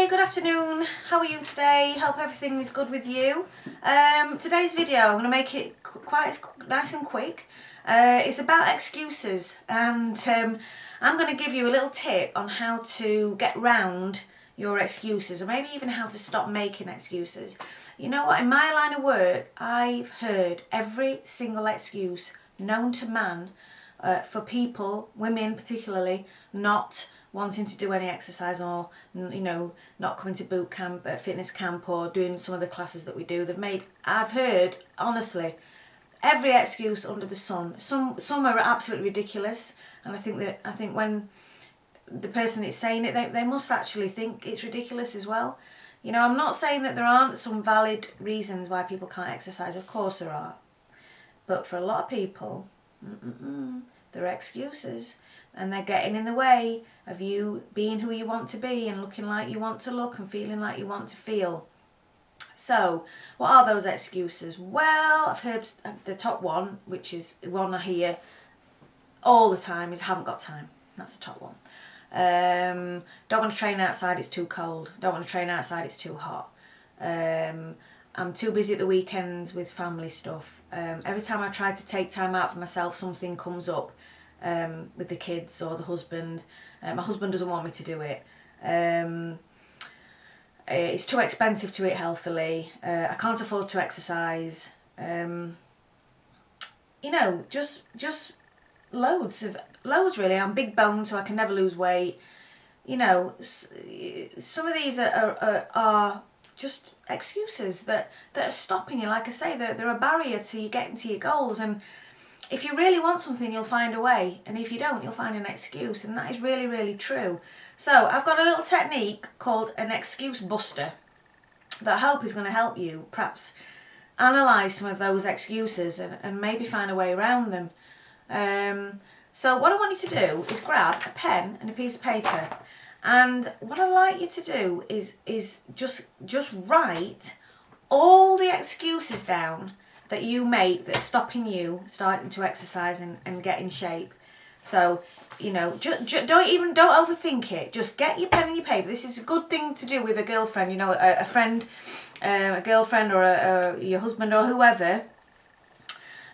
Hi, good afternoon. How are you today? Hope everything is good with you. Today's video, I'm going to make it quite nice and quick. It's about excuses, and I'm going to give you a little tip on how to get round your excuses, or maybe even how to stop making excuses. You know what, in my line of work, I've heard every single excuse known to man for people, women particularly, not wanting to do any exercise, or not coming to boot camp, fitness camp, or doing some of the classes that we do. I've heard, honestly, every excuse under the sun. Some are absolutely ridiculous, and I think when the person that's saying it, they must actually think it's ridiculous as well. You know, I'm not saying that there aren't some valid reasons why people can't exercise. Of course there are, but for a lot of people, there are excuses, and they're getting in the way of you being who you want to be, and looking like you want to look, and feeling like you want to feel. So, what are those excuses? Well, I've heard the top one, which is one I hear all the time, is haven't got time. That's the top one. Don't want to train outside, it's too cold. Don't want to train outside, it's too hot. I'm too busy at the weekends with family stuff. Every time I try to take time out for myself, something comes up with the kids or the husband. My husband doesn't want me to do it. It's too expensive to eat healthily. I can't afford to exercise. Just loads really. I'm big boned, so I can never lose weight. You know, some of these are just excuses that are stopping you. Like I say, they're a barrier to you getting to your goals. And if you really want something, you'll find a way, and if you don't, you'll find an excuse, and that is really, really true. So I've got a little technique called an excuse buster that I hope is going to help you perhaps analyse some of those excuses and maybe find a way around them. So what I want you to do is grab a pen and a piece of paper, and what I'd like you to do is just write all the excuses down that you make that's stopping you starting to exercise and get in shape. So, don't overthink it. Just get your pen and your paper. This is a good thing to do with a girlfriend, a friend, a girlfriend, or your husband, or whoever,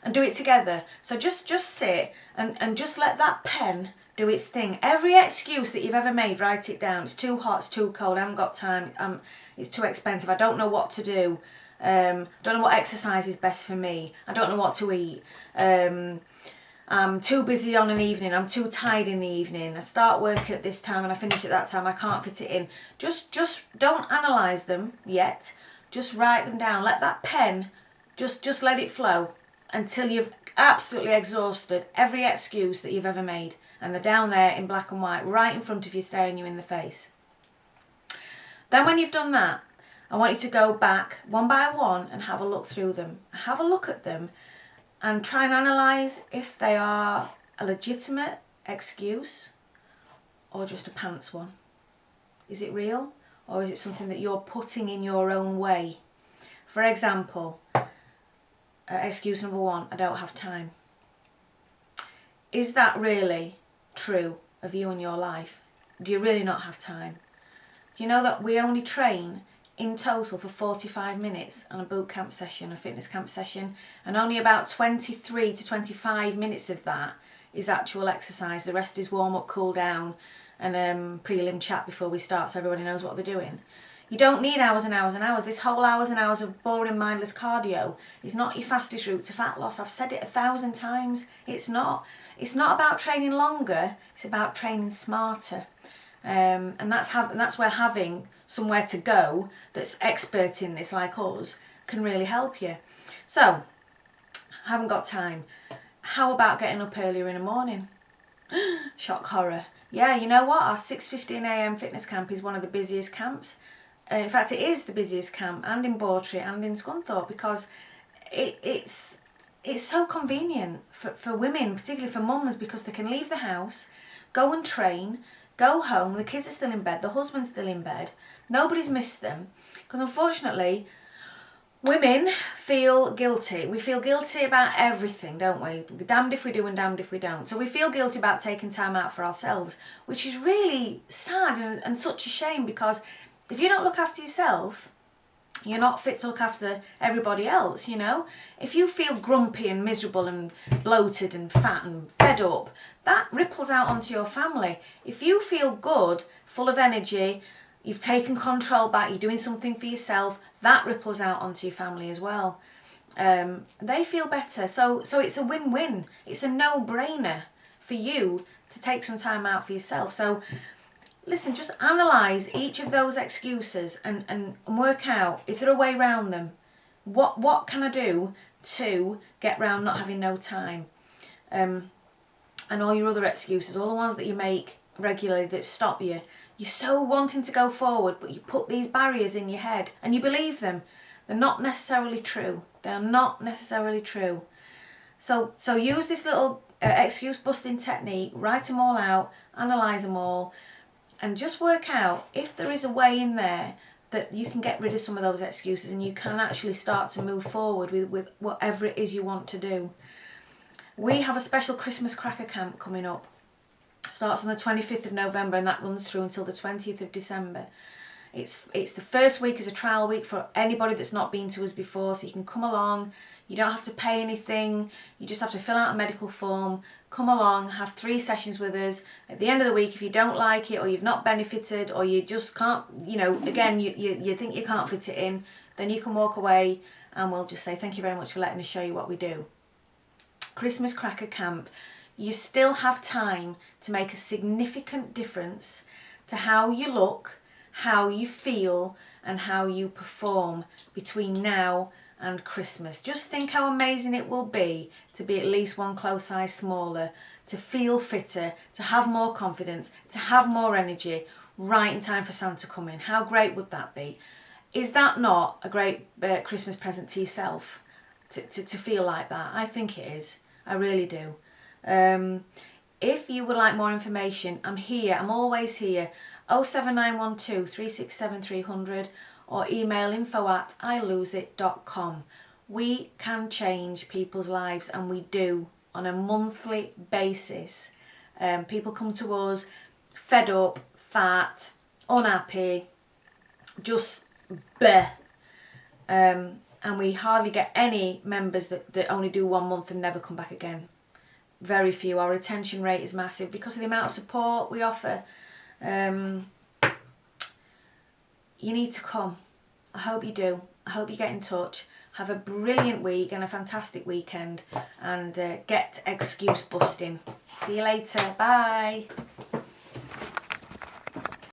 and do it together. So just sit and just let that pen do its thing. Every excuse that you've ever made, write it down. It's too hot, it's too cold, I haven't got time, it's too expensive, I don't know what to do. Don't know what exercise is best for me. I don't know what to eat. I'm too busy on an evening. I'm too tired in the evening. I start work at this time and I finish at that time. I can't fit it in. Just don't analyse them yet. Just write them down. Let that pen just let it flow until you've absolutely exhausted every excuse that you've ever made, and they're down there in black and white, right in front of you, staring you in the face. Then when you've done that, I want you to go back one by one and have a look through them. Have a look at them and try and analyse if they are a legitimate excuse or just a pants one. Is it real, or is it something that you're putting in your own way? For example, excuse number one, I don't have time. Is that really true of you and your life? Do you really not have time? Do you know that we only train in total for 45 minutes on a boot camp session, a fitness camp session, and only about 23 to 25 minutes of that is actual exercise. The rest is warm up, cool down, and prelim chat before we start, so everybody knows what they're doing. You don't need hours and hours and hours. This whole hours and hours of boring, mindless cardio is not your fastest route to fat loss. I've said it 1,000 times. It's not. It's not about training longer. It's about training smarter. And that's where having somewhere to go that's expert in this, like us, can really help you. So, haven't got time. How about getting up earlier in the morning? Shock horror. Yeah, you know what? Our 6:15 a.m. fitness camp is one of the busiest camps. In fact, it is the busiest camp, and in Bawtry and in Scunthorpe, because it's so convenient for women, particularly for mums, because they can leave the house, go and train, go home, the kids are still in bed, the husband's still in bed, nobody's missed them. Because unfortunately, women feel guilty. We feel guilty about everything, don't we? We're damned if we do and damned if we don't. So we feel guilty about taking time out for ourselves, which is really sad and such a shame, because If you don't look after yourself, you're not fit to look after everybody else, you know. If you feel grumpy and miserable and bloated and fat and fed up, that ripples out onto your family. If you feel good, full of energy, you've taken control back, you're doing something for yourself, that ripples out onto your family as well. They feel better. So it's a win-win. It's a no-brainer for you to take some time out for yourself. So listen, just analyse each of those excuses and work out, is there a way around them? What can I do to get round not having no time? And all your other excuses, all the ones that you make regularly that stop you. You're so wanting to go forward, but you put these barriers in your head and you believe them. They're not necessarily true. They're not necessarily true. So use this little excuse busting technique, write them all out, analyse them all, and just work out if there is a way in there that you can get rid of some of those excuses and you can actually start to move forward with whatever it is you want to do. We have a special Christmas cracker camp coming up. It starts on the 25th of November and that runs through until the 20th of December. It's the first week as a trial week for anybody that's not been to us before, so you can come along. You don't have to pay anything, you just have to fill out a medical form, come along, have 3 sessions with us. At the end of the week, if you don't like it or you've not benefited or you just can't, you know, again, you think you can't fit it in, then you can walk away and we'll just say thank you very much for letting us show you what we do. Christmas Cracker Camp, you still have time to make a significant difference to how you look, how you feel and how you perform between now and Christmas. Just think how amazing it will be to be at least one close size smaller, to feel fitter, to have more confidence, to have more energy right in time for Santa coming. How great would that be? Is that not a great Christmas present to yourself to feel like that? I think it is. I really do. If you would like more information, I'm here. I'm always here. 07912 367 300 or email info@iloseit.com. We can change people's lives and we do on a monthly basis. People come to us fed up, fat, unhappy, just bleh. And we hardly get any members that only do 1 month and never come back again. Very few. Our retention rate is massive because of the amount of support we offer. You need to come. I hope you do. I hope you get in touch. Have a brilliant week and a fantastic weekend and get excuse busting. See you later. Bye.